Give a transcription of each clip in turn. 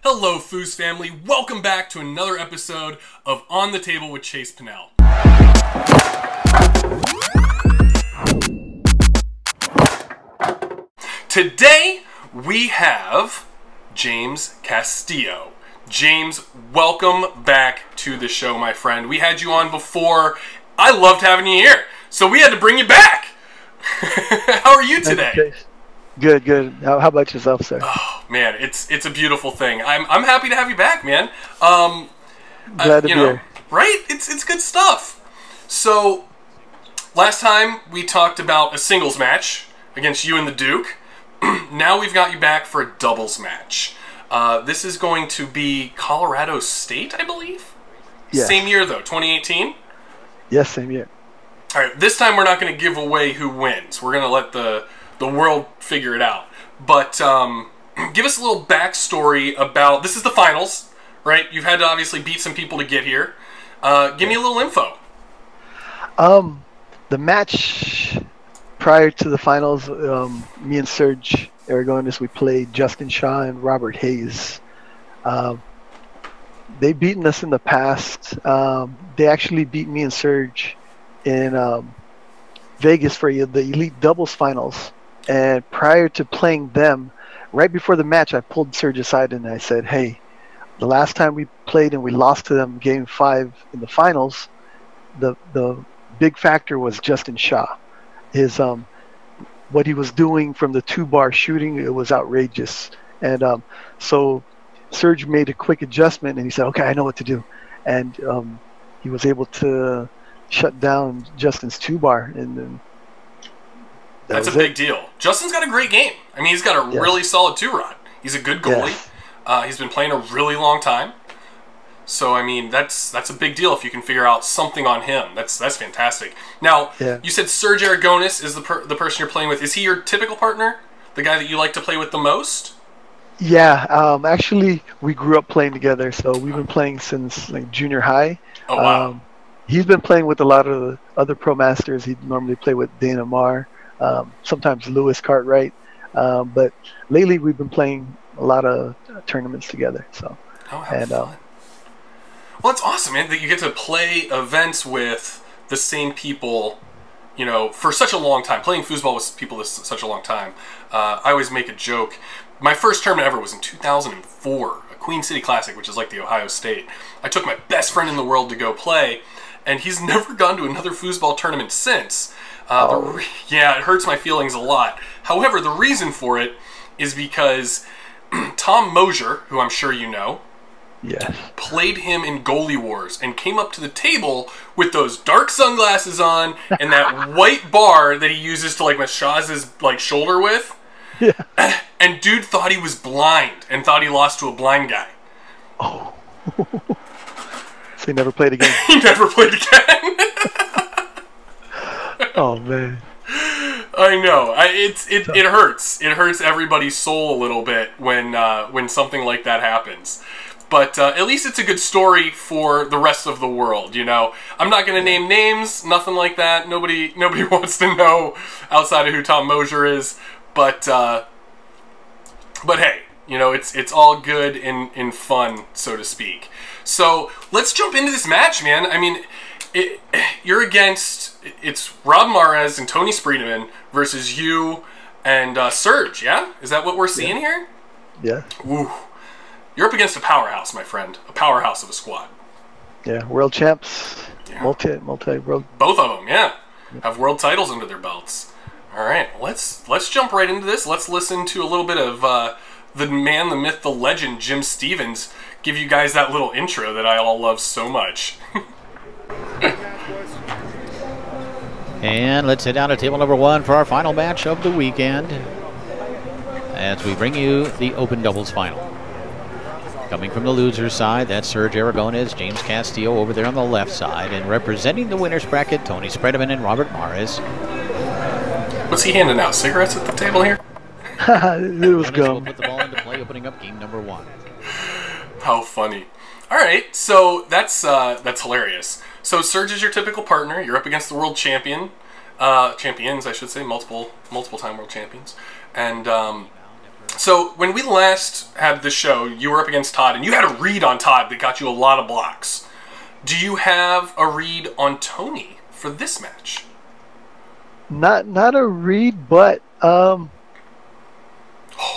Hello, Foos family. Welcome back to another episode of On the Table with Chase Pennell. Today, we have James Castillo. James, welcome back to the show, my friend. We had you on before. I loved having you here, so we had to bring you back. How are you today? Good, good. How about yourself, sir? Oh man, it's a beautiful thing. I'm happy to have you back, man. Glad to be here. Right? It's good stuff. So last time we talked about a singles match against you and the Duke. Now we've got you back for a doubles match. This is going to be Colorado State, I believe. Yes. Same year though, 2018. Yes, same year. All right. This time we're not going to give away who wins. We're going to let the world figure it out. But give us a little backstory about, this is the finals, right? You've had to obviously beat some people to get here. Give me a little info. The match prior to the finals, me and Serge Aragonis, we played Justin Shaw and Robert Hayes. They've beaten us in the past. They actually beat me and Serge in Vegas for the Elite Doubles Finals. And prior to playing them, right before the match, I pulled Serge aside and I said, hey, the last time we played and we lost to them Game 5 in the finals, the big factor was Justin Shaw. His what he was doing from the 2-bar shooting, it was outrageous. And so Serge made a quick adjustment and he said, okay, I know what to do. And he was able to shut down Justin's 2-bar, and then that's a big deal. Justin's got a great game. I mean, he's got a really solid 2-rod. He's a good goalie. Yes. He's been playing a really long time. So, I mean, that's a big deal if you can figure out something on him. That's fantastic. Now, you said Serge Aragonis is the person you're playing with. Is he your typical partner? The guy that you like to play with the most? Yeah. Actually, we grew up playing together, so we've been playing since like junior high. Oh, wow. He's been playing with a lot of the other pro masters. He'd normally play with Dana Marr. Sometimes Lewis Cartwright, but lately we've been playing a lot of tournaments together. So, fun. Well, it's awesome, man, that you get to play events with the same people, you know, for such a long time. Playing foosball with people for such a long time. I always make a joke. My first tournament ever was in 2004, a Queen City Classic, which is like the Ohio State. I took my best friend in the world to go play, and he's never gone to another foosball tournament since. Yeah, it hurts my feelings a lot. However, the reason for it is because Tom Mosier, who I'm sure you know, played him in Goalie Wars and came up to the table with those dark sunglasses on and that white bar that he uses to like massage his like shoulder with. Yeah. And dude thought he was blind and thought he lost to a blind guy. Oh. So he never played again. He never played again. Oh man, I know. It hurts. It hurts everybody's soul a little bit when something like that happens. But at least it's a good story for the rest of the world. You know, I'm not going to name names, nothing like that. Nobody wants to know outside of who Tom Mosier is. But hey, you know, it's all good in fun, so to speak. So let's jump into this match, man. I mean, you're against. It's Rob Mares and Tony Spreedeman versus you and Serge, yeah? Is that what we're seeing here? Yeah. Ooh. You're up against a powerhouse, my friend. A powerhouse of a squad. Yeah, world champs. Yeah. Multi-world. Both of them, yeah. Have world titles under their belts. All right, let's jump right into this. Let's listen to a little bit of the man, the myth, the legend, Jim Stevens, give you guys that little intro that I all love so much. And let's head down to table number 1 for our final match of the weekend as we bring you the Open Doubles Final. Coming from the loser's side, that's Serge Aragonis, James Castillo over there on the left side, and representing the winner's bracket, Tony Spreedeman and Robert Mares. What's he handing out? Cigarettes at the table here? It was gum. We'll put the ball into play, opening up game number 1. How funny. All right, so that's hilarious. So Serge is your typical partner. You're up against the world champion, champions, I should say, multiple time world champions, and So when we last had the show, you were up against Todd, and you had a read on Todd that got you a lot of blocks. Do you have a read on Tony for this match? Not a read, but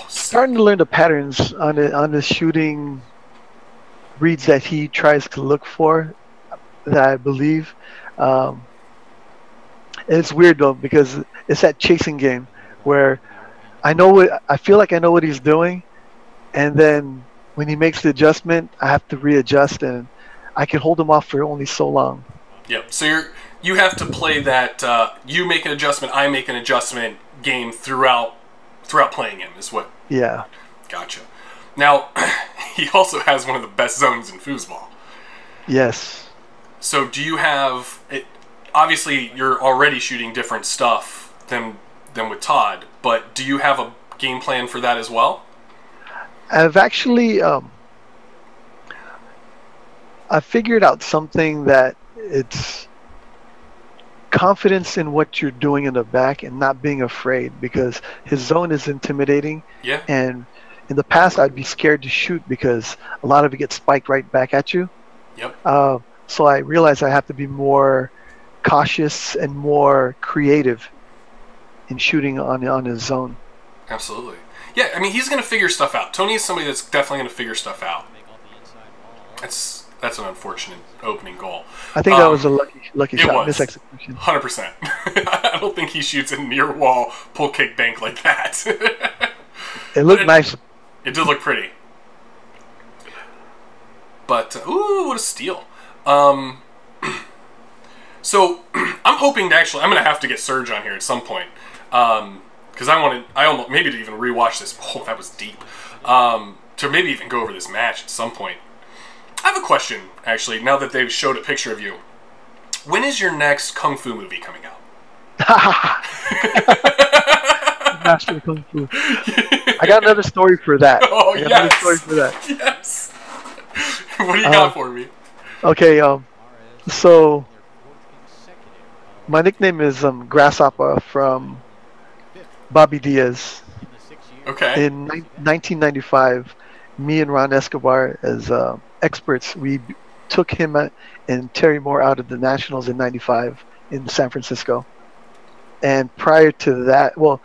starting to learn the patterns on the shooting reads that he tries to look for. That I believe. It's weird though because it's that chasing game where I feel like I know what he's doing, and then when he makes the adjustment, I have to readjust, and I can hold him off for only so long. Yep. So you have to play that you make an adjustment, I make an adjustment game throughout playing him is what. Yeah. Gotcha. Now he also has one of the best zones in foosball. Yes. So do you have it? Obviously, you're already shooting different stuff than with Todd, but do you have a game plan for that as well? I've actually I figured out something that it's confidence in what you're doing in the back and not being afraid, because his zone is intimidating. Yeah. And in the past, I'd be scared to shoot because a lot of it gets spiked right back at you. Yep. So I realized I have to be more cautious and more creative in shooting on his zone. Absolutely. Yeah, I mean, he's going to figure stuff out. Tony is somebody that's definitely going to figure stuff out. That's an unfortunate opening goal. I think that was a lucky shot, misexecution. 100%. I don't think he shoots a near wall pull kick bank like that. It looked nice. It did look pretty. But ooh, what a steal! So I'm hoping to actually, I'm gonna have to get Serge on here at some point, because I almost maybe to even rewatch this. Oh, that was deep. To maybe even go over this match at some point. I have a question, actually, now that they've showed a picture of you. When is your next Kung Fu movie coming out? Master of Kung Fu. I got another story for that. Oh, yes. Another story for that. Yes. What do you got for me? Okay, so my nickname is Grasshopper from Bobby Diaz. Okay. In 1995, me and Ron Escobar, as experts, we took him and Terry Moore out of the Nationals in '95 in San Francisco. And prior to that, well,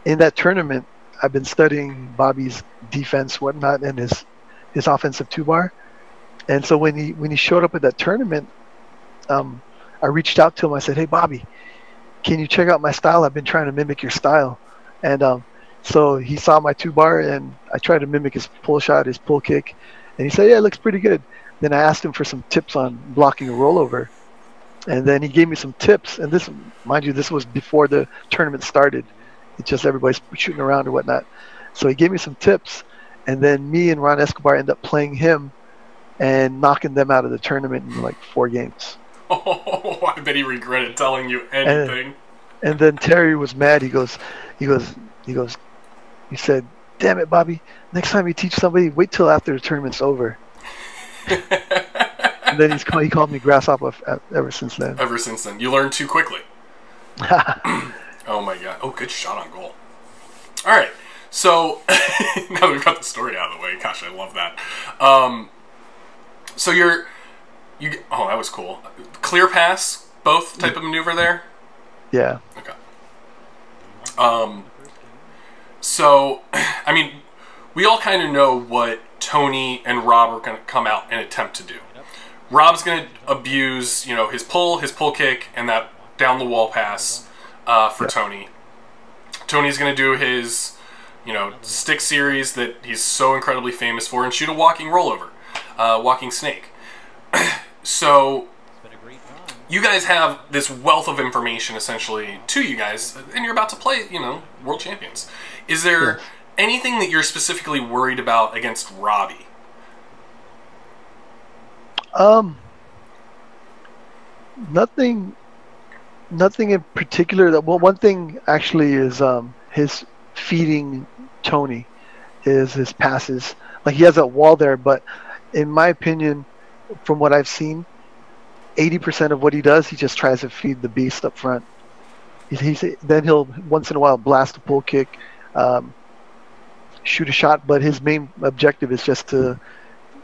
in that tournament, I've been studying Bobby's defense, whatnot, and his offensive two-bar. And so when he showed up at that tournament, I reached out to him. I said, "Hey, Bobby, can you check out my style? I've been trying to mimic your style." And so he saw my two-bar, and I tried to mimic his pull shot, his pull kick. And he said, "Yeah, it looks pretty good." Then I asked him for some tips on blocking a rollover. And then he gave me some tips. And this, mind you, this was before the tournament started. It's just everybody's shooting around or whatnot. So he gave me some tips. And then me and Ron Escobar ended up playing him and knocking them out of the tournament in like 4 games. Oh, I bet he regretted telling you anything. And then Terry was mad. He said, "Damn it, Bobby. Next time you teach somebody, wait till after the tournament's over." And then he called me Grasshopper ever since then. Ever since then. You learned too quickly. Oh my god. Oh, good shot on goal. Alright. So, now that we've got the story out of the way, gosh, I love that. So oh, that was cool. Clear pass, both type of maneuver there? Yeah. Okay. So, I mean, we all kind of know what Tony and Rob are going to come out and attempt to do. Rob's going to abuse, his pull kick, and that down the wall pass for Tony. Tony's going to do his, stick series that he's so incredibly famous for and shoot a walking rollover, walking snake. So you guys have this wealth of information essentially to you guys, and you're about to play, world champions. Is there anything that you're specifically worried about against Robbie? Nothing in particular. Well, one thing actually is his feeding Tony, is his passes. Like, he has that wall there, but in my opinion, from what I've seen, 80% of what he does, he just tries to feed the beast up front. Then he'll once in a while blast a pull kick. shoot a shot, but his main objective is just to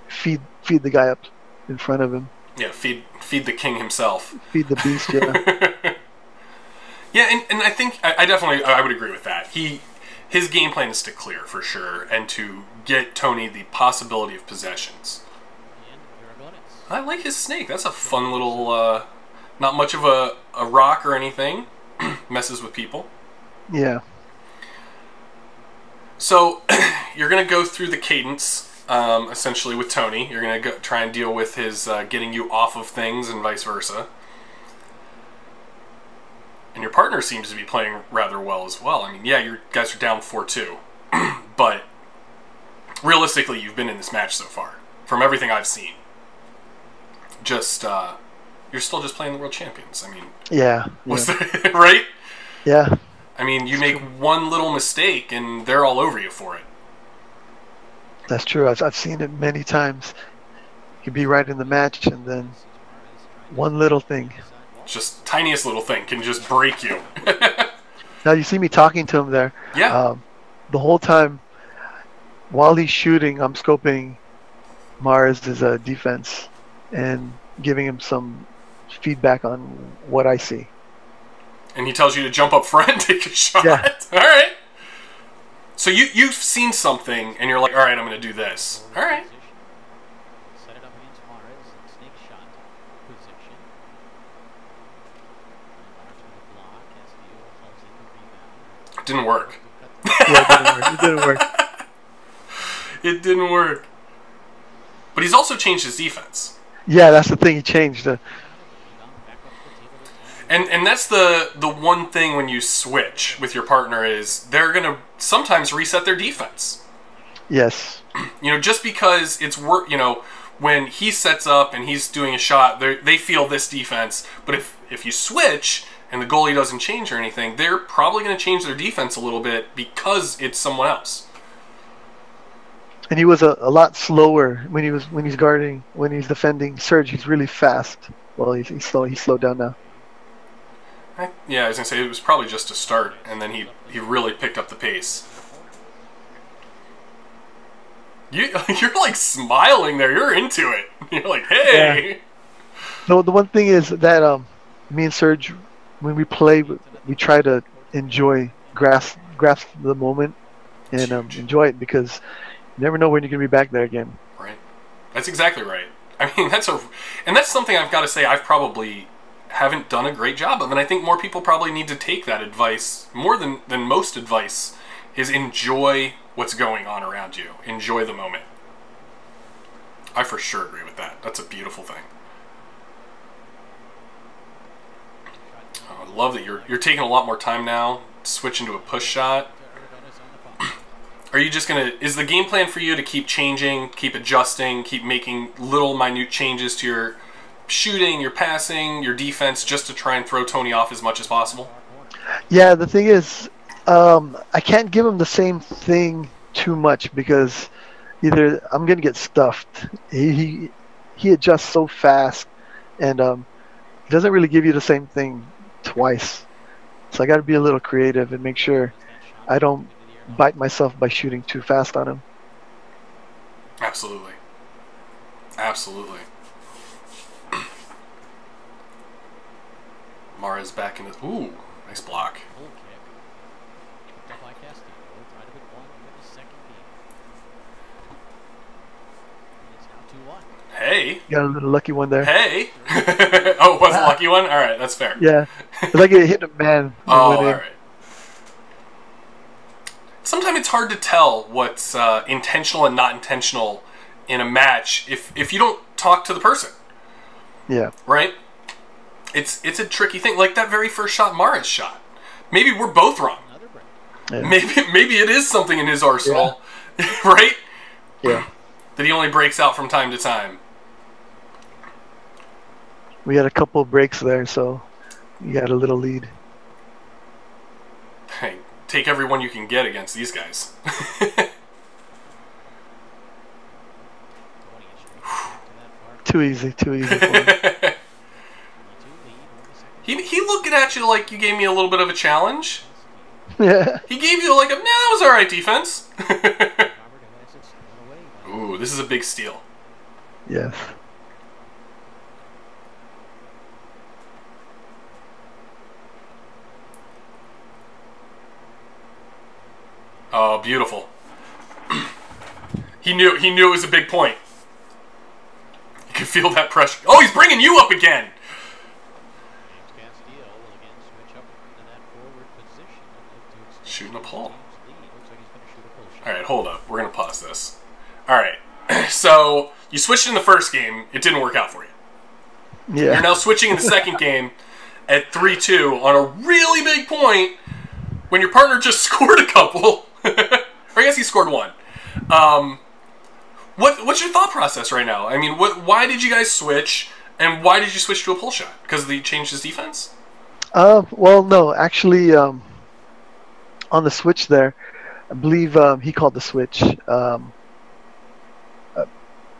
feed the guy up in front of him. Yeah, feed the king himself. Feed the beast, yeah. Yeah, and I think I definitely I would agree with that. His game plan is to clear for sure, and to get Tony the possibility of possessions. I like his snake. That's a fun little, not much of a rock or anything. Messes with people. Yeah. So you're gonna go through the cadence. Essentially with Tony, you're going to try and deal with his getting you off of things and vice versa. And your partner seems to be playing rather well as well. I mean, yeah, you guys are down 4-2, but realistically, you've been in this match so far, from everything I've seen. Just, you're still just playing the world champions. I mean, yeah. Right? Yeah. I mean, you make one little mistake and they're all over you for it. That's true. I've seen it many times. You could be right in the match, and then one little thing. Just tiniest little thing can just break you. Now you see me talking to him there. Yeah. The whole time, while he's shooting, I'm scoping Mars' defense and giving him some feedback on what I see. And he tells you to jump up front and take a shot. Yeah. All right. So you've seen something, and you're like, all right, I'm going to do this. All right. It didn't work. Yeah, it didn't work. It didn't work. But he's also changed his defense. Yeah, that's the thing. He changed. And that's the one thing when you switch with your partner is they're going to sometimes reset their defense. Yes. You know, just because it's when he sets up and he's doing a shot, they feel this defense. But if you switch and the goalie doesn't change or anything, they're probably going to change their defense a little bit because it's someone else. And he was a lot slower when he's guarding, when he's defending Serge. He's really fast. Well, he's slow. He's slowed down now. Yeah, I was going to say, it was probably just a start, and then he really picked up the pace. You're like smiling there. You're into it. You're like, hey! Yeah. No, the one thing is that me and Serge, when we play, we try to grasp the moment and enjoy it, because you never know when you're going to be back there again. Right. That's exactly right. I mean, that's something I've got to say I've probably haven't done a great job of, and I think more people probably need to take that advice more than most advice is enjoy what's going on around you. Enjoy the moment. I for sure agree with that. That's a beautiful thing. Oh, I love that you're taking a lot more time now, switching to a push shot. Are you just gonna, is the game plan for you to keep changing, keep adjusting, keep making little minute changes to your shooting, your passing, your defense, just to try and throw Tony off as much as possible? Yeah, the thing is, I can't give him the same thing too much, because either I'm gonna get stuffed. He adjusts so fast, and he doesn't really give you the same thing twice. So I got to be a little creative and make sure I don't bite myself by shooting too fast on him. Absolutely. Absolutely. Mara's back in the... Ooh, nice block. Hey. Got a little lucky one there. Hey. Oh, it was a lucky one? All right, that's fair. Yeah. It's like it hit a man. Oh, all right. Sometimes it's hard to tell what's intentional and not intentional in a match if you don't talk to the person. Yeah. Right? It's a tricky thing. Like that very first shot Mara's shot. Maybe we're both wrong. Yeah. Maybe it is something in his arsenal. Yeah. Right? Yeah. That he only breaks out from time to time. We had a couple breaks there, so you got a little lead. Hey, take everyone you can get against these guys. Too easy for him. He looking at you like you gave me a little bit of a challenge. Yeah. He gave you like a, nah, that was alright defense. This is a big steal. Yes. Oh, beautiful. He knew it was a big point. You could feel that pressure. Oh, he's bringing you up again. Shooting a pull. All right, hold up. We're going to pause this. All right. So you switched in the first game. It didn't work out for you. Yeah. You're now switching in the second game at 3-2 on a really big point when your partner just scored a couple. Or I guess he scored one. What's your thought process right now? I mean, why did you guys switch, and why did you switch to a pull shot? Because he changed his defense? Well, no. Actually, on the switch there, I believe he called the switch.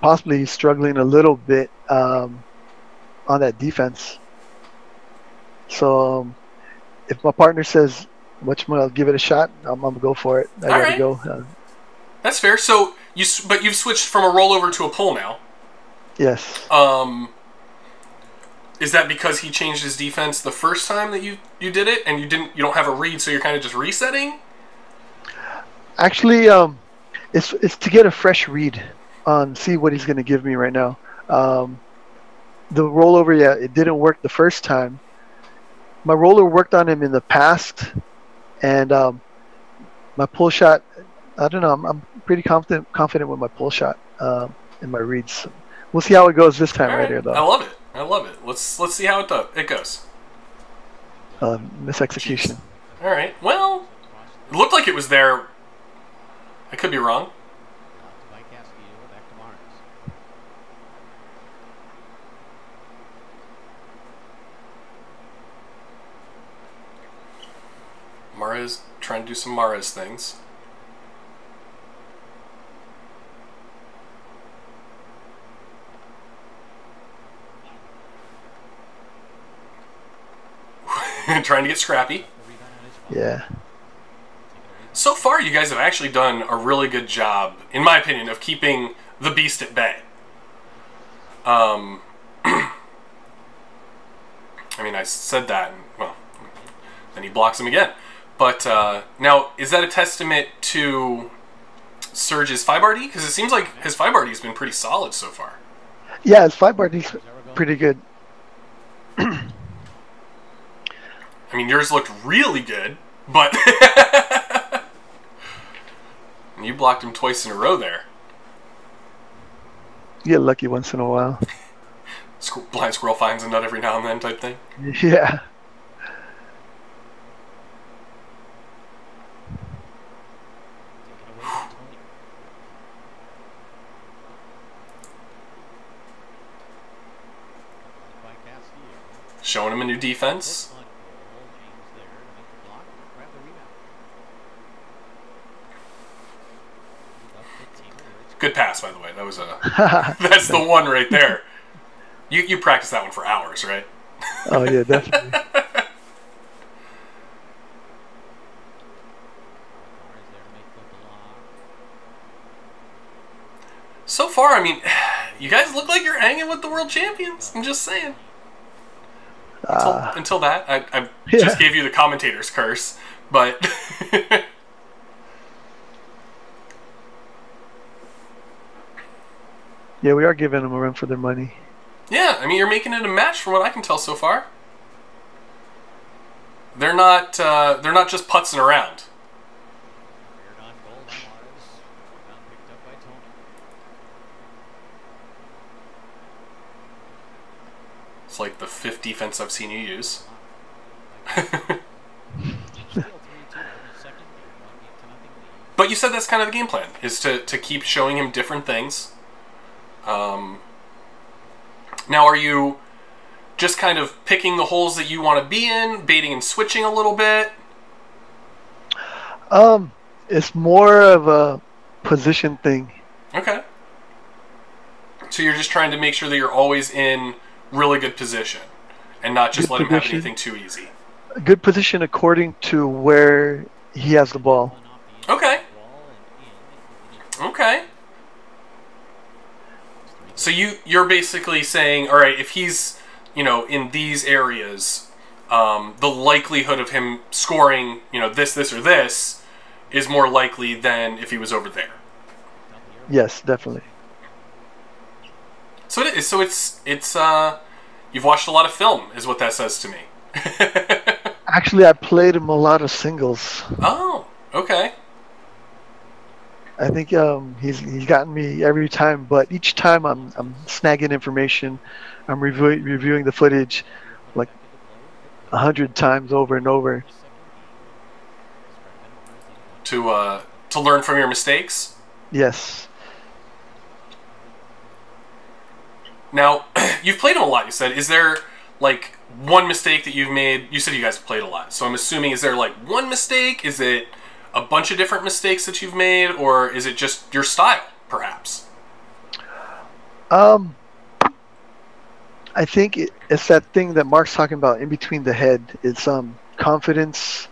Possibly he's struggling a little bit on that defense. So if my partner says, I'll give it a shot, I'm going to go for it. I got to go. That's fair. So but you've switched from a rollover to a pull now. Yes. Is that because he changed his defense the first time that you did it, and you don't have a read, so you're kind of just resetting? Actually, it's to get a fresh read on see what he's going to give me right now. The rollover, yeah, it didn't work the first time. My roller worked on him in the past, and my pull shot, I don't know. I'm pretty confident with my pull shot and my reads. We'll see how it goes this time right here, though. I love it. Let's see how it goes. Misexecution. All right. Well, it looked like it was there. I could be wrong. Mara's trying to do some Mara's things. Trying to get scrappy. Yeah. So far, you guys have actually done a really good job, in my opinion, of keeping the beast at bay. I mean, I said that, and, well, then he blocks him again. But now, is that a testament to Surge's 5RD? Because it seems like his 5RD has been pretty solid so far. Yeah, his 5RD's pretty good. I mean, yours looked really good, but you blocked him twice in a row there. You get lucky once in a while. Blind squirrel finds a nut every now and then type thing. Yeah. Showing him a new defense. Good pass, by the way. That was that's the one right there. You practiced that one for hours, right? Oh yeah, definitely. So far, I mean, you guys look like you're hanging with the world champions. I'm just saying. Until that, I just gave you the commentator's curse, but. Yeah, we are giving them a run for their money. Yeah, I mean, you're making it a match from what I can tell so far. They're not just putzing around. It's like the 5th defense I've seen you use. But you said that's kind of the game plan, is to keep showing him different things. Now, are you just kind of picking the holes that you want to be in, baiting and switching a little bit? It's more of a position thing. Okay. So you're just trying to make sure that you're always in really good position and not just let him have anything too easy. A good position according to where he has the ball. Okay. Okay. So you're basically saying, all right, if he's, in these areas, the likelihood of him scoring, this, or this is more likely than if he was over there. Yes, definitely. So it is. So it's you've watched a lot of film, is what that says to me. Actually, I played him a lot of singles. Oh, okay. I think he's gotten me every time, but each time I'm snagging information. I'm reviewing the footage like 100 times over and over. To learn from your mistakes? Yes. Now, you've played him a lot, you said. Is there, like, one mistake that you've made? You said you guys have played a lot, so I'm assuming, is there, like, one mistake? Is it a bunch of different mistakes that you've made, or is it just your style, perhaps? I think it's that thing that Mark's talking about in between the head. It's confidence,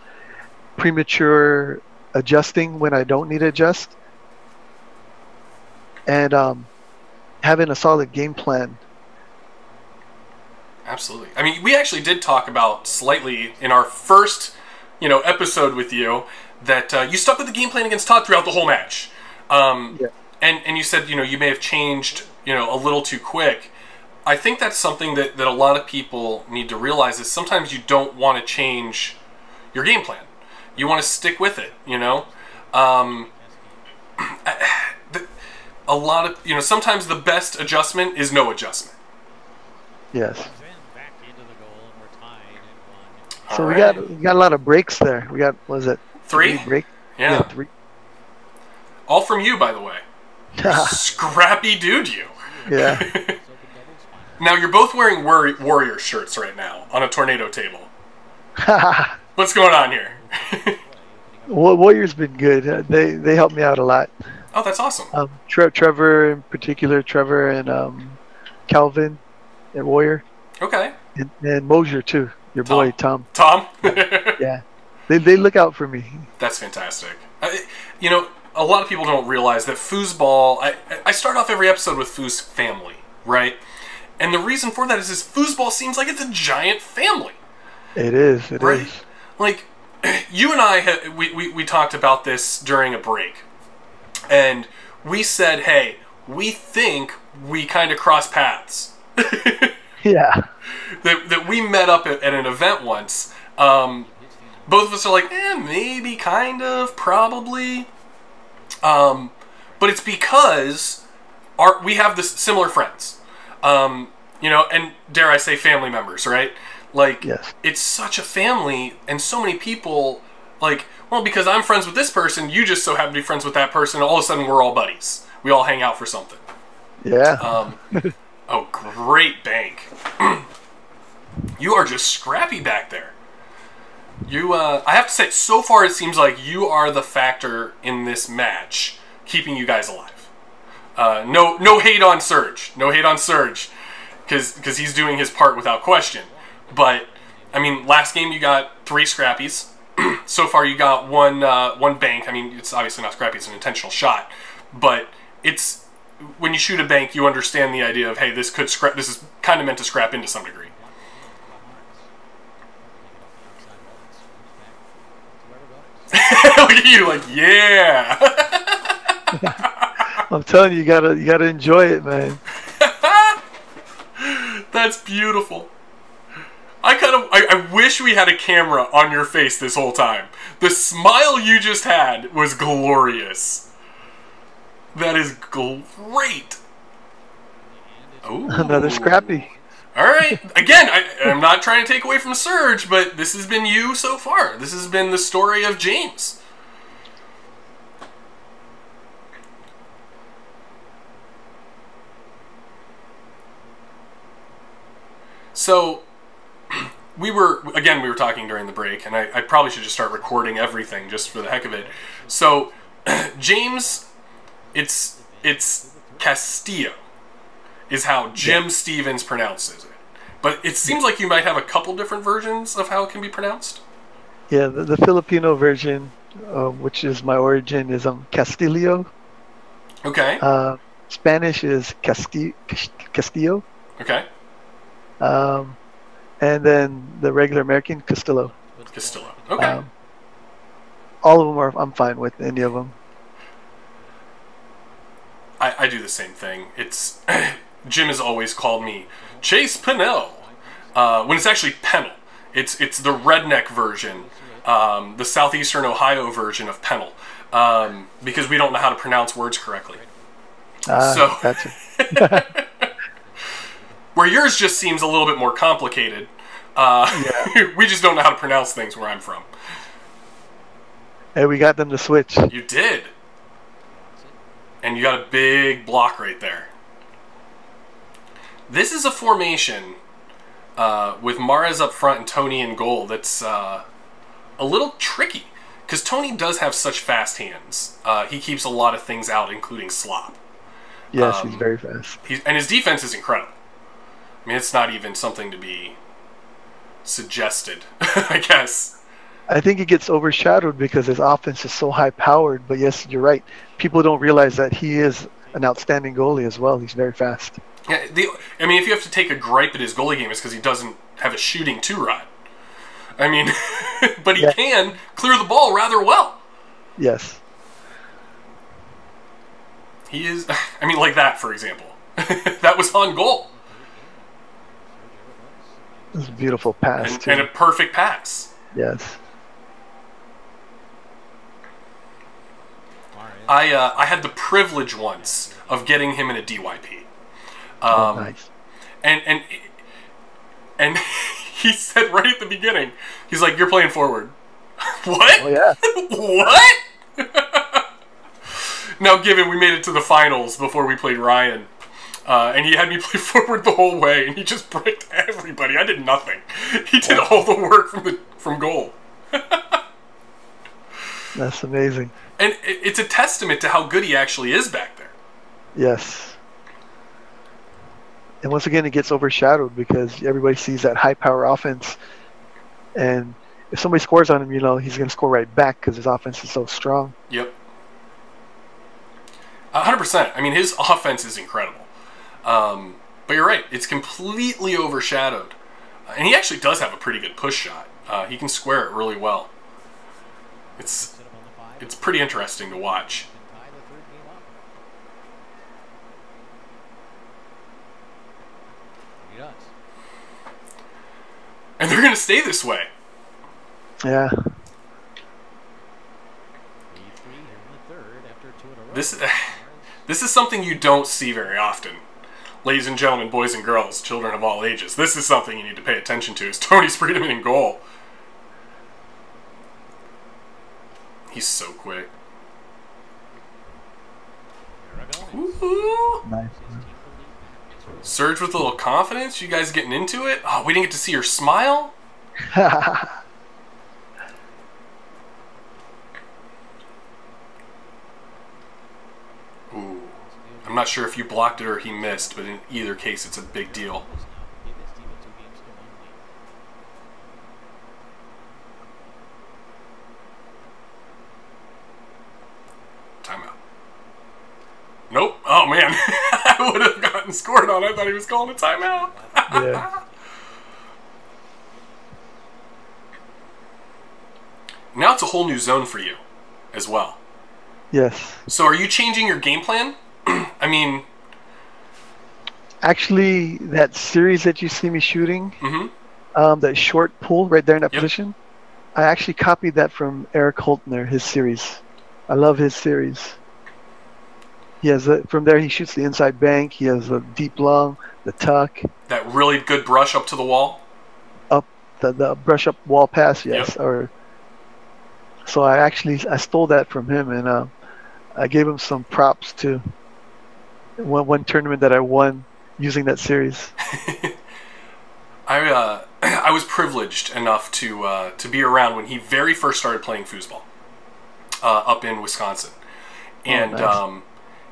premature adjusting when I don't need to adjust, and having a solid game plan. Absolutely. I mean, we actually did talk about slightly in our first, episode with you that you stuck with the game plan against Todd throughout the whole match. Yeah. And you said, you may have changed, a little too quick. I think that's something that a lot of people need to realize is sometimes you don't want to change your game plan. You want to stick with it, a lot of, sometimes the best adjustment is no adjustment. Yes. So we got a lot of breaks there. We got, what was it? 3 breaks? Yeah. 3. All from you, by the way. Scrappy dude, you. Yeah. Now, you're both wearing warrior shirts right now on a tornado table. What's going on here? Well, Warrior's been good. They helped me out a lot. Oh, that's awesome. Trevor in particular, Trevor and Calvin and Warrior. Okay. And Mosier too. Your boy Tom. Tom? Yeah. They look out for me. That's fantastic. A lot of people don't realize that Foosball, I start off every episode with Foos family, right? And the reason for that is Foosball seems like it's a giant family. It is. It is. Like, you and I, we talked about this during a break. And we said, hey, we think we kind of cross paths. Yeah. That we met up at an event once. Both of us are like, maybe, kind of, probably. But it's because we have this similar friends. And dare I say family members, right? Like, yes. It's such a family, and so many people, like, well, because I'm friends with this person, you just so happen to be friends with that person, and all of a sudden we're all buddies. We all hang out for something. Yeah. Oh, great bank. You are just scrappy back there. I have to say, so far it seems like you are the factor in this match, keeping you guys alive. No hate on Surge. No hate on Surge, because he's doing his part without question. But, I mean, last game you got 3 scrappies. So far you got one bank. I mean, it's obviously not scrappy, it's an intentional shot. But it's, when you shoot a bank, you understand the idea of, hey, this is kind of meant to scrap into some degree. Look at you, like, yeah. I'm telling you, you gotta enjoy it, man. That's beautiful. I wish we had a camera on your face this whole time. The smile you just had was glorious. That is great. Ooh. Another scrappy. All right. Again, I'm not trying to take away from Surge, but this has been you so far. This has been the story of James. So, we were talking during the break, and I probably should just start recording everything just for the heck of it. So, James, it's Castillo, is how Jim Stevens pronounces it. But it seems like you might have a couple different versions of how it can be pronounced. Yeah, the Filipino version, which is my origin, is Castillo. Okay. Spanish is Castillo. Okay. And then the regular American, Castillo. Castillo. Okay. All of them I'm fine with any of them. I do the same thing. It's Jim has always called me Chase Pennell, when it's actually Pennell. It's the redneck version, the southeastern Ohio version of Pennell, because we don't know how to pronounce words correctly. So gotcha. where yours just seems a little bit more complicated. We just don't know how to pronounce things where I'm from. Hey, we got them to switch. You did. And you got a big block right there. This is a formation with Mares up front and Tony in goal that's a little tricky. Because Tony does have such fast hands. He keeps a lot of things out, including slop. Yes, he's very fast. And his defense is incredible. I mean, it's not even something to be suggested, I guess. I think he gets overshadowed because his offense is so high-powered. But yes, you're right. People don't realize that he is an outstanding goalie as well. He's very fast. Yeah, I mean, if you have to take a gripe at his goalie game, it's because he doesn't have a shooting two-rod. I mean, but he can clear the ball rather well. Yes. He is, I mean, like that, for example. That was on goal. It was a beautiful pass, too. And a perfect pass. Yes. I had the privilege once of getting him in a DYP. Nice. And he said right at the beginning, he's like, "You're playing forward." What? Oh, yeah. What? Now, given we made it to the finals before we played Ryan, and he had me play forward the whole way, and he just bricked everybody. I did nothing. He did all the work from goal. That's amazing. And it's a testament to how good he actually is back there. Yes. And once again, it gets overshadowed because everybody sees that high-power offense. And if somebody scores on him, he's going to score right back because his offense is so strong. Yep. 100%. I mean, his offense is incredible. But you're right. It's completely overshadowed. And he actually does have a pretty good push shot. He can square it really well. It's pretty interesting to watch. And they're going to stay this way. Yeah. This is something you don't see very often. Ladies and gentlemen, boys and girls, children of all ages, this is something you need to pay attention to, is Tony's freedom in goal. He's so quick. Woo-hoo. Nice. Surge with a little confidence. You guys getting into it? Oh, we didn't get to see your smile? Ooh. I'm not sure if you blocked it or he missed, but in either case, it's a big deal. Timeout. Nope. Oh, man. I would have gotten scored on. I thought he was calling a timeout. Yeah. Now it's a whole new zone for you as well. Yes. So are you changing your game plan? I mean... Actually, that series that you see me shooting, that short pull right there in that position, I actually copied that from Eric Holtner, his series. I love his series. He has from there he shoots the inside bank. He has a deep lung, the tuck. That really good brush up to the wall? Up the brush up wall pass, yes. Yep. So I stole that from him, and I gave him some props too. One tournament that I won using that series. I was privileged enough to be around when he very first started playing foosball up in Wisconsin, and nice.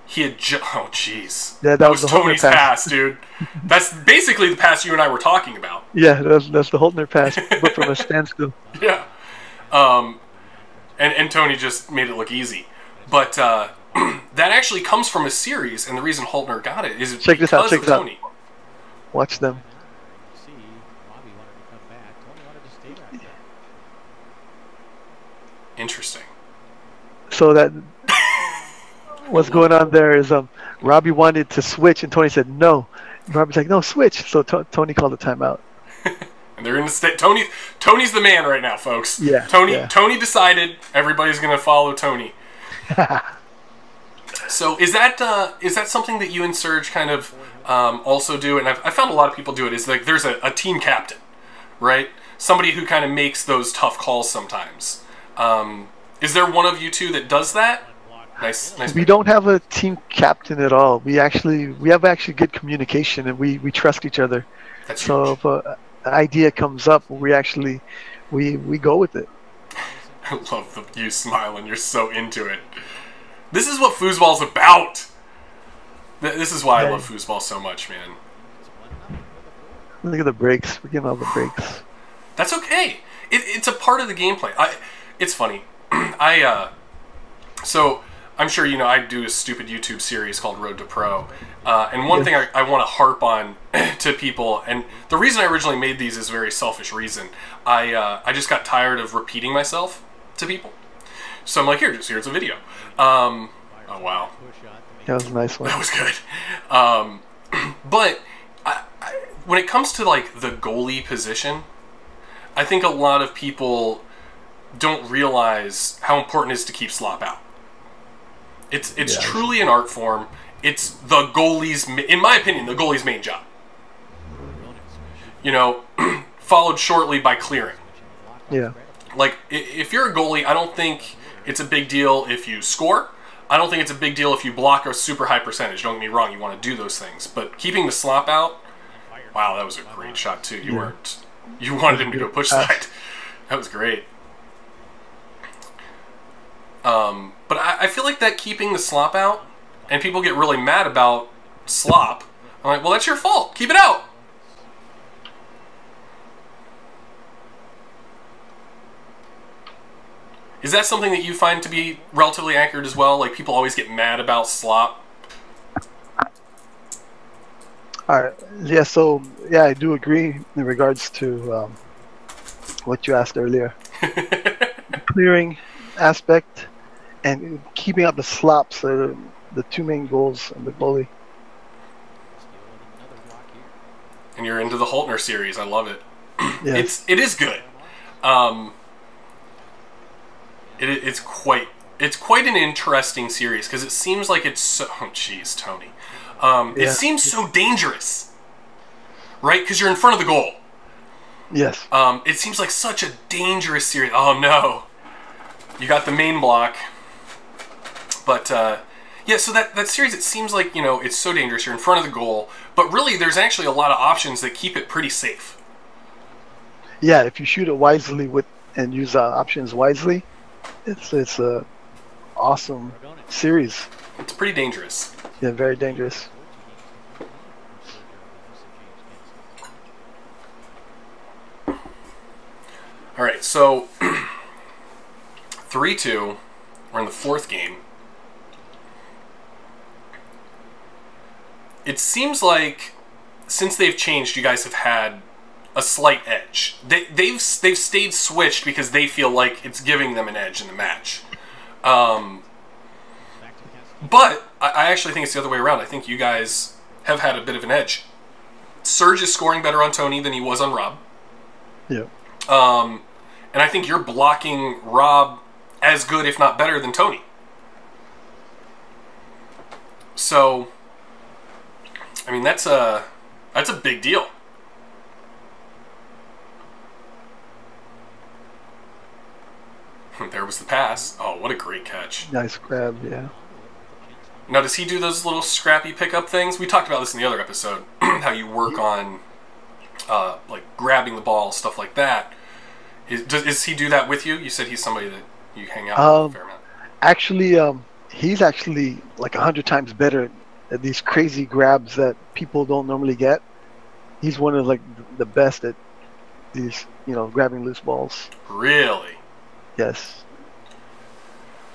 he had oh jeez, yeah, that was Tony's pass, dude. That's basically the pass you and I were talking about. Yeah, that's the Holtner pass, but from a standstill. Yeah, and Tony just made it look easy, but that actually comes from a series, and the reason Holtner got it is Check this out. because Check of this out. Tony. Watch them. Interesting. So that what's going on there is Robbie wanted to switch, and Tony said no. Robbie's like, no, switch. So Tony called a timeout. And they're in the state. Tony's the man right now, folks. Yeah. Tony decided everybody's going to follow Tony. So is that something that you and Serge kind of also do? And I found a lot of people do it. Is like there's a team captain, right? Somebody who kind of makes those tough calls sometimes. Is there one of you two that does that? Nice. We don't have a team captain at all. We have good communication, and we trust each other. That's so huge. if an idea comes up, we go with it. I love you smiling. You're so into it. This is what foosball's about. This is why I love foosball so much, man. Look at the breaks. We're getting all the breaks. That's okay. It's a part of the gameplay. It's funny. So I'm sure you know I do a stupid YouTube series called Road to Pro, and one thing I want to harp on to people, and the reason I originally made these is a very selfish reason. I just got tired of repeating myself to people, so I'm like, here's a video. Oh wow, that was a nice one. that was good. But when it comes to like the goalie position, I think a lot of people don't realize how important it is to keep slop out. It's truly an art form. It's the goalie's, in my opinion, the goalie's main job. You know, followed shortly by clearing. Yeah. Like, if you're a goalie, I don't think it's a big deal if you score. I don't think it's a big deal if you block a super high percentage. Don't get me wrong, you want to do those things. But keeping the slop out, wow, that was a great shot too. You wanted him to go push that. That was great. But I feel like that keeping the slop out, and people get really mad about slop. I'm like, well, that's your fault. Keep it out. Is that something that you find to be relatively accurate as well? Like, people always get mad about slop? All right. Yeah, so, yeah, I do agree in regards to what you asked earlier. The clearing aspect and keeping up the slops are the two main goals of the goalie. And you're into the Holtner series. I love it. Yes. It is good. It's quite an interesting series because it seems like it's so. Oh, jeez, Tony. It seems so dangerous, right? Because you're in front of the goal. Yes. It seems like such a dangerous series. Oh no, you got the main block. But yeah, so that series, it seems like, you know, it's so dangerous. You're in front of the goal, but really, there's actually a lot of options that keep it pretty safe. Yeah, if you shoot it wisely and use options wisely, it's a awesome series. It's pretty dangerous. Yeah, very dangerous. All right, so 3-2. We're in the fourth game. It seems like since they've changed, you guys have had a slight edge. They've stayed switched because they feel like it's giving them an edge in the match. But I actually think it's the other way around. I think you guys have had a bit of an edge. Serge is scoring better on Tony than he was on Rob. Yeah. And I think you're blocking Rob as good, if not better, than Tony. So, I mean, that's a big deal. There was the pass. Oh, what a great catch. Nice grab, yeah. Now, does he do those little scrappy pickup things? We talked about this in the other episode, how you work on like grabbing the ball, stuff like that. Does he do that with you? You said he's somebody that you hang out with a fair amount. Actually, he's actually like 100 times better at these crazy grabs that people don't normally get. He's one of like the best at these, you know, grabbing loose balls. Really? Yes.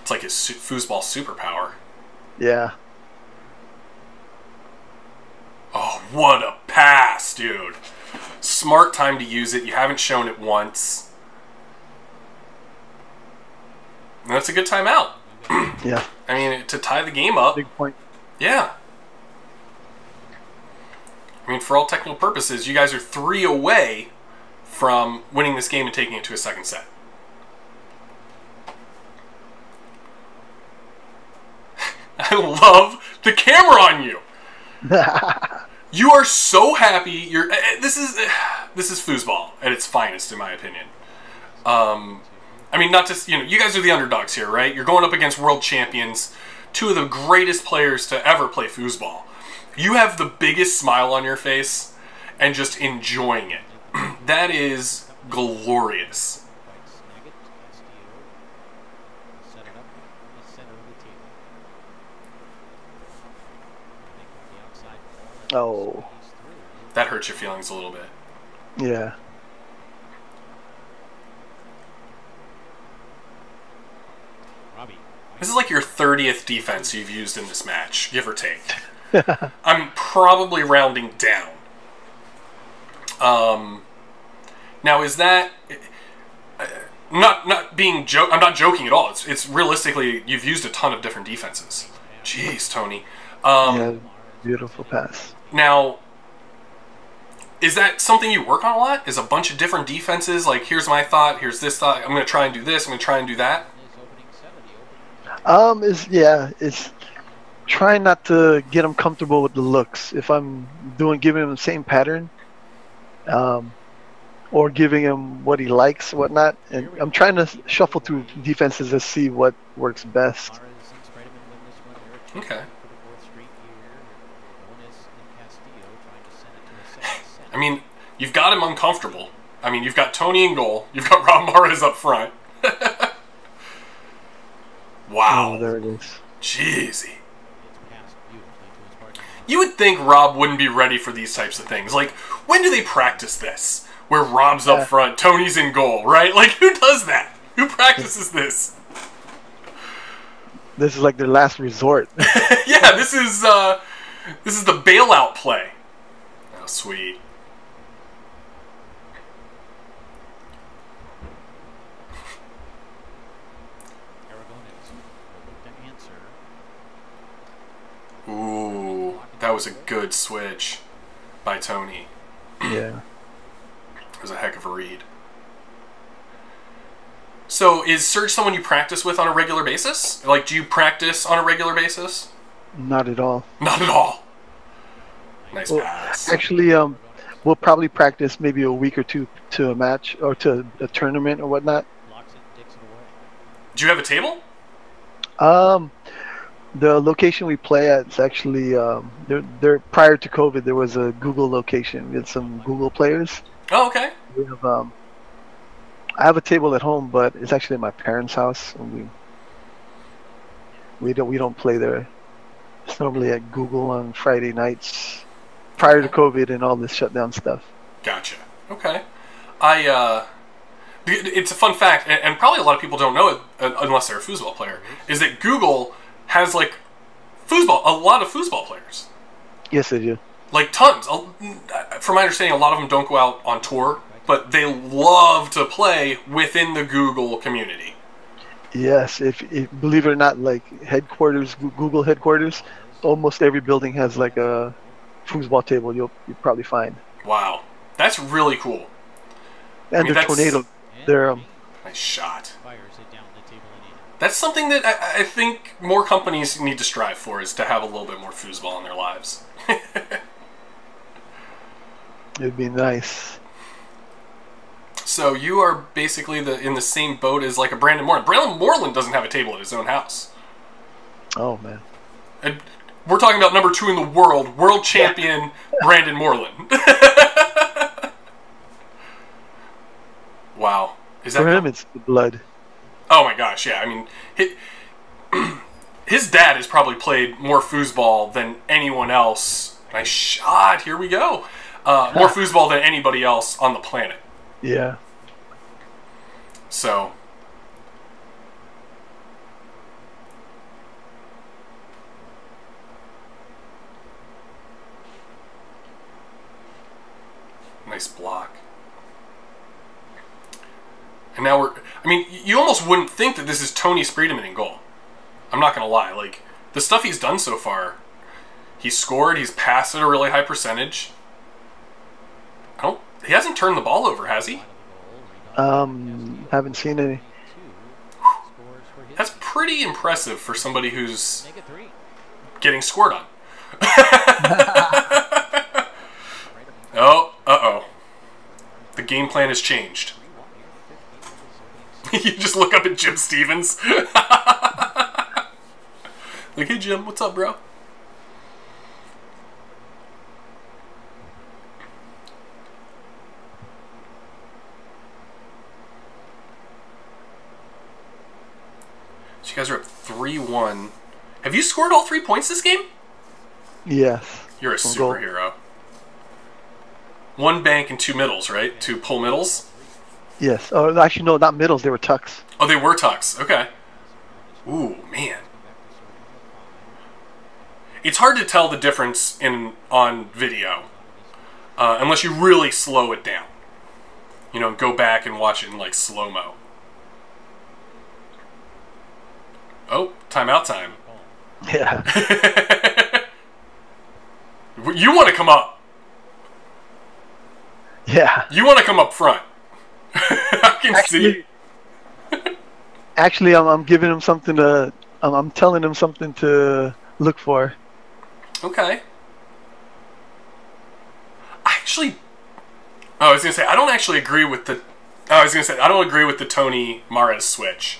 It's like his foosball superpower. Yeah. Oh, what a pass, dude. Smart time to use it. You haven't shown it once. And that's a good timeout. Yeah. I mean, to tie the game up. Big point. Yeah. I mean, for all technical purposes, you guys are 3 away from winning this game and taking it to a second set. I love the camera on you. You are so happy. You're. This is foosball at its finest, in my opinion. I mean, not just, you guys are the underdogs here, right? You're going up against world champions, 2 of the greatest players to ever play foosball. You have the biggest smile on your face and just enjoying it. That is glorious. Oh. That hurts your feelings a little bit. Yeah. This is like your 30th defense you've used in this match, give or take. I'm probably rounding down. Now, is that not being I'm not joking at all. It's realistically, you've used a ton of different defenses. Jeez, Tony. Yeah, beautiful pass. Now, is that something you work on a lot? Is a bunch of different defenses? Like, here's my thought, here's this thought. I'm going to try and do this. I'm going to try and do that. It's trying not to get him comfortable with the looks. If I'm giving him the same pattern, or giving him what he likes, whatnot, and I'm trying to shuffle through defenses to see what works best. Okay. I mean, you've got him uncomfortable. I mean, you've got Tony in goal. You've got Rob Mares up front. Wow. Oh, there it is. Jeezy. You would think Rob wouldn't be ready for these types of things. Like, when do they practice this? Where Rob's up front, Tony's in goal, right? Like, who does that? Who practices this? This is like their last resort. Yeah, this is the bailout play. Oh, sweet. Ooh, that was a good switch by Tony. Yeah. It was a heck of a read. So, is Serge someone you practice with on a regular basis? Like, do you practice on a regular basis? Not at all. Not at all. Nice pass. Actually, we'll probably practice maybe a week or two to a match or to a tournament or whatnot. Do you have a table? The location we play at is actually there. Prior to COVID, there was a Google location. We had some Google players. Oh, okay. We have, I have a table at home, but it's actually at my parents' house, and we don't play there. It's normally at Google on Friday nights, prior to COVID and all this shutdown stuff. Gotcha. Okay. It's a fun fact, and probably a lot of people don't know it unless they're a foosball player, is that Google has, like, a lot of foosball players. Yes, they do. Like, tons. From my understanding, a lot of them don't go out on tour, but they love to play within the Google community. Yes, if believe it or not, like Google headquarters, almost every building has like a foosball table. You'll probably find. Wow, that's really cool. And the tornado, they're nice shot. That's something that I think more companies need to strive for, is to have a little bit more foosball in their lives. It'd be nice. So you are basically in the same boat as like a Brandon Moreland. Brandon Moreland doesn't have a table at his own house. Oh, man. And we're talking about number 2 in the world champion Brandon Moreland. Wow. Is that for him? It's the blood. Oh my gosh, yeah. I mean, his dad has probably played more foosball than anyone else. Nice shot. Here we go. More foosball than anybody else on the planet. Yeah. So. Nice block. And now I mean, you almost wouldn't think that this is Tony Spreedeman in goal. I'm not going to lie. Like, the stuff he's done so far, he's scored, he's passed at a really high percentage. He hasn't turned the ball over, has he? Haven't seen any. That's pretty impressive for somebody who's getting scored on. Oh, uh-oh. The game plan has changed. You just look up at Jim Stevens. Like, hey, Jim, what's up, bro? So you guys are up 3-1. Have you scored all 3 points this game? Yes. You're a superhero. 1 bank and 2 middles, right? 2 pull middles? Yes. Oh, actually, no, not middles. They were tucks. Oh, they were tucks. Okay. Ooh, man. It's hard to tell the difference on video unless you really slow it down. You know, go back and watch it in, like, slow-mo. Oh, timeout time. Yeah. You want to come up. Yeah. You want to come up front. I can see. Actually, I'm giving him something to. I'm telling him something to look for. Okay. Actually, I was gonna say I don't actually agree with the. I was gonna say I don't agree with the Tony Mares switch.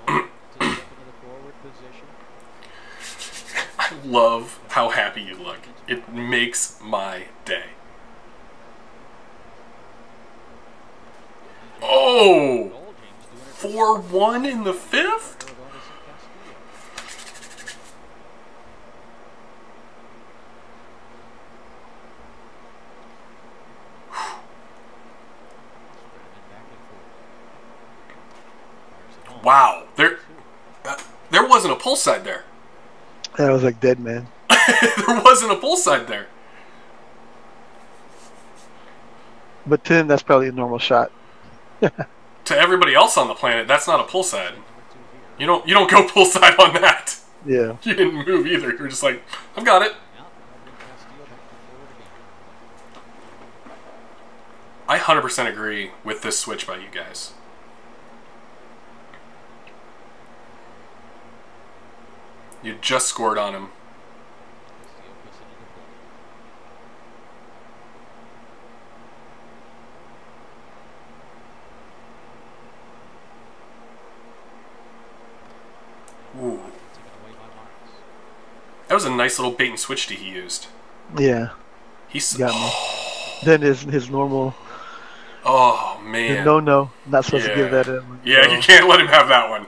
I love how happy you look. It makes my day. Oh! 4-1 in the 5th? Wow. There wasn't a pull side there. That was like dead man. There wasn't a pull side there. But to him, that's probably a normal shot. To everybody else on the planet, that's not a pull side. You don't go pull side on that. Yeah. You didn't move either. You're just like, I've got it. I 100% agree with this switch by you guys. You just scored on him. Ooh. That was a nice little bait and switch he used. Yeah. He's got me. Then his normal. Oh man. No, not supposed to give that in. Yeah, you can't let him have that one.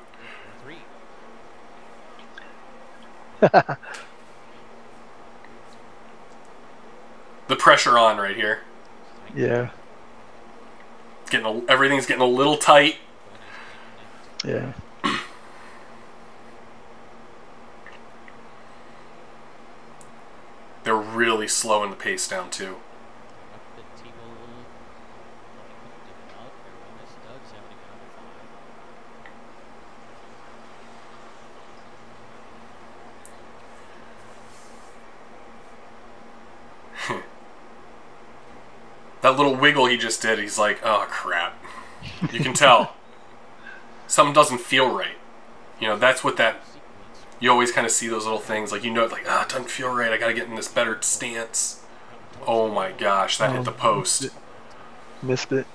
The pressure on right here. Yeah. Everything's getting a little tight. Yeah. They're really slowing the pace down too. That little wiggle he just did, he's like, oh crap. You can tell. Something doesn't feel right. You know, that's what that... You always kind of see those little things, like, you know, like, it doesn't feel right, I gotta get in this better stance. Oh my gosh, that hit the post. Missed it.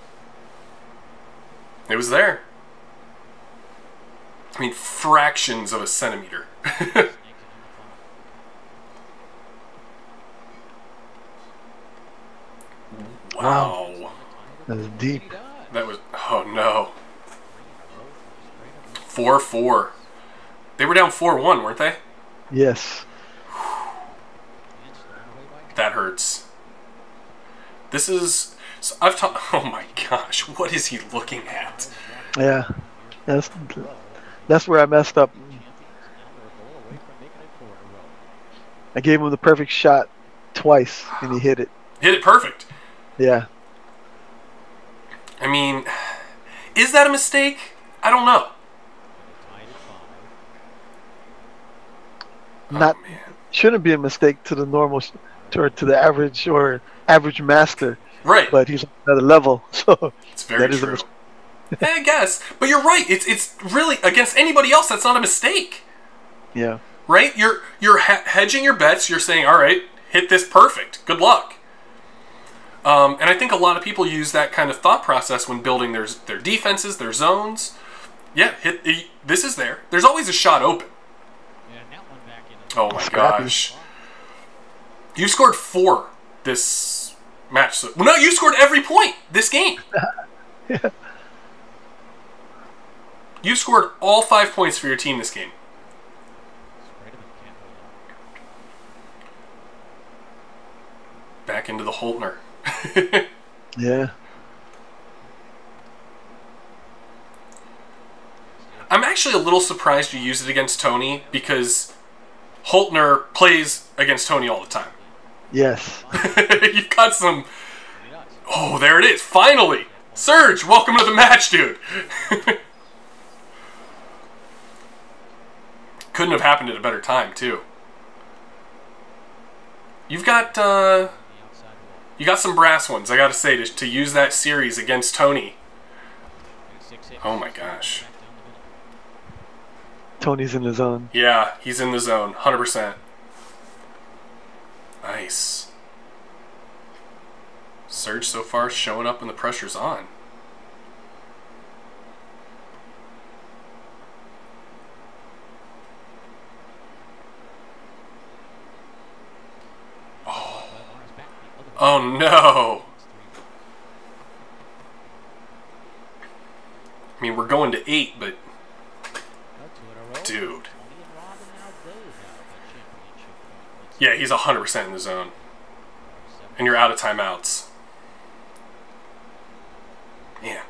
It was there. I mean, fractions of a centimeter. Wow. That was deep. That was... Oh, no. 4-4. They were down 4-1, weren't they? Yes. That hurts. This is... So I've talked... Oh, my gosh. What is he looking at? Yeah. That's where I messed up. I gave him the perfect shot twice, and he hit it. Hit it perfect. Yeah. I mean, is that a mistake? I don't know. Not Oh, man. shouldn't be a mistake to the normal, to the average or average master. Right. But he's on another level, so It's very that is a true. mistake. I guess. But you're right. It's really, against anybody else, that's not a mistake. Yeah. Right? You're hedging your bets. You're saying, all right, hit this perfect. Good luck. And I think a lot of people use that kind of thought process when building their defenses, their zones. Yeah, this is there. There's always a shot open. Oh my gosh. You scored 4 this match. So, well, no, you scored every point this game. Yeah. You scored all 5 points for your team this game. Back into the Holtner. Yeah. I'm actually a little surprised you used it against Tony because Holtner plays against Tony all the time. Yes. You've got some... Oh, there it is. Finally. Serge, welcome to the match, dude. Couldn't have happened at a better time, too. You've got... You got some brass ones, I gotta say, to use that series against Tony. Oh my gosh. Tony's in the zone. Yeah, he's in the zone, 100%. Nice. Serge so far showing up when the pressure's on. Oh no! I mean, we're going to 8, but... Dude. Yeah, he's 100% in the zone. And you're out of timeouts. Man.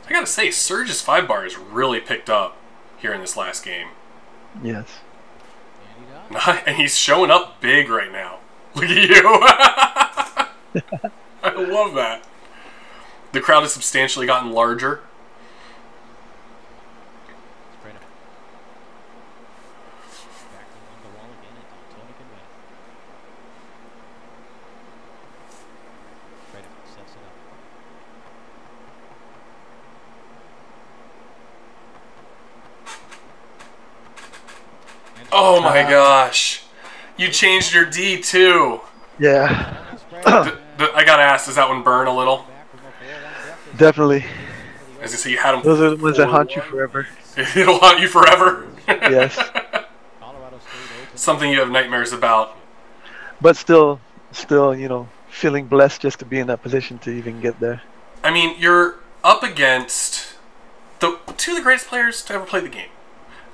I gotta say, Serge's 5-bar has really picked up here in this last game. Yes. And he's showing up big right now. Look at you. I love that. The crowd has substantially gotten larger. Oh my gosh. You changed your D too. Yeah. I gotta ask, does that one burn a little? Definitely. As I say, you had them. Those are the ones that haunt you forever. It'll haunt you forever. Yes. Something you have nightmares about. But still, you know, feeling blessed just to be in that position to even get there. I mean, you're up against two of the greatest players to ever play the game.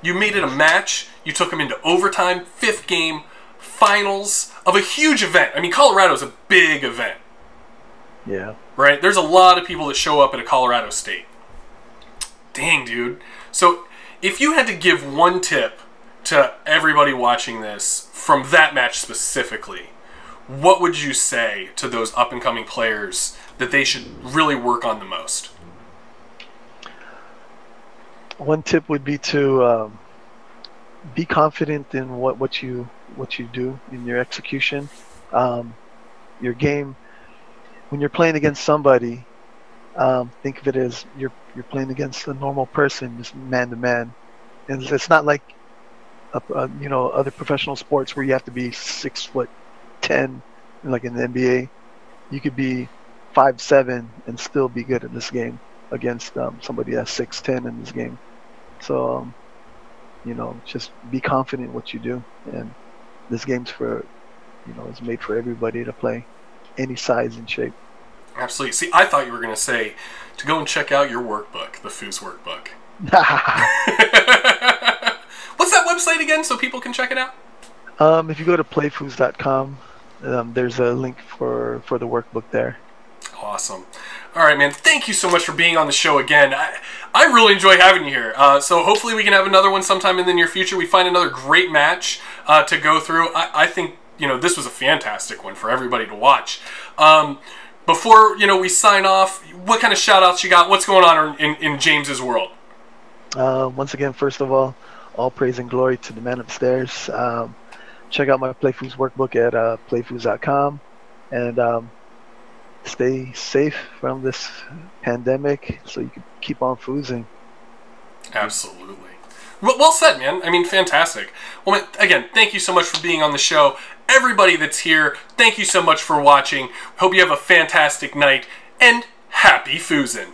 You made it a match. You took them into overtime, 5th game, finals of a huge event. I mean, Colorado's a big event. Yeah. Right? There's a lot of people that show up at a Colorado State. Dang, dude. So, if you had to give one tip to everybody watching this from that match specifically, what would you say to those up-and-coming players that they should really work on the most? One tip would be to be confident in what you do in your execution. Your game, when you're playing against somebody, think of it as you're playing against a normal person, just man to man, and it's not like you know, other professional sports where you have to be 6'10", like in the NBA. You could be 5'7" and still be good in this game against somebody that's 6'10" in this game. So, you know, just be confident in what you do. And this game's for, you know, it's made for everybody to play, any size and shape. Absolutely. See, I thought you were going to say to go and check out your workbook, the Foos workbook. What's that website again so people can check it out? If you go to playfoos.com, there's a link for the workbook there. Awesome. All right, man. Thank you so much for being on the show again. I really enjoy having you here. So hopefully we can have another one sometime in the near future. We find another great match to go through. I think, you know, this was a fantastic one for everybody to watch. before we sign off, what kind of shout outs you got? What's going on in James's world? Once again, first of all praise and glory to the man upstairs. Check out my Playfoos workbook at playfoos.com, and stay safe from this pandemic so you can keep on foosing. Absolutely. Well said, man. I mean, fantastic. Well, again, thank you so much for being on the show. Everybody that's here, thank you so much for watching. Hope you have a fantastic night, and happy foosing.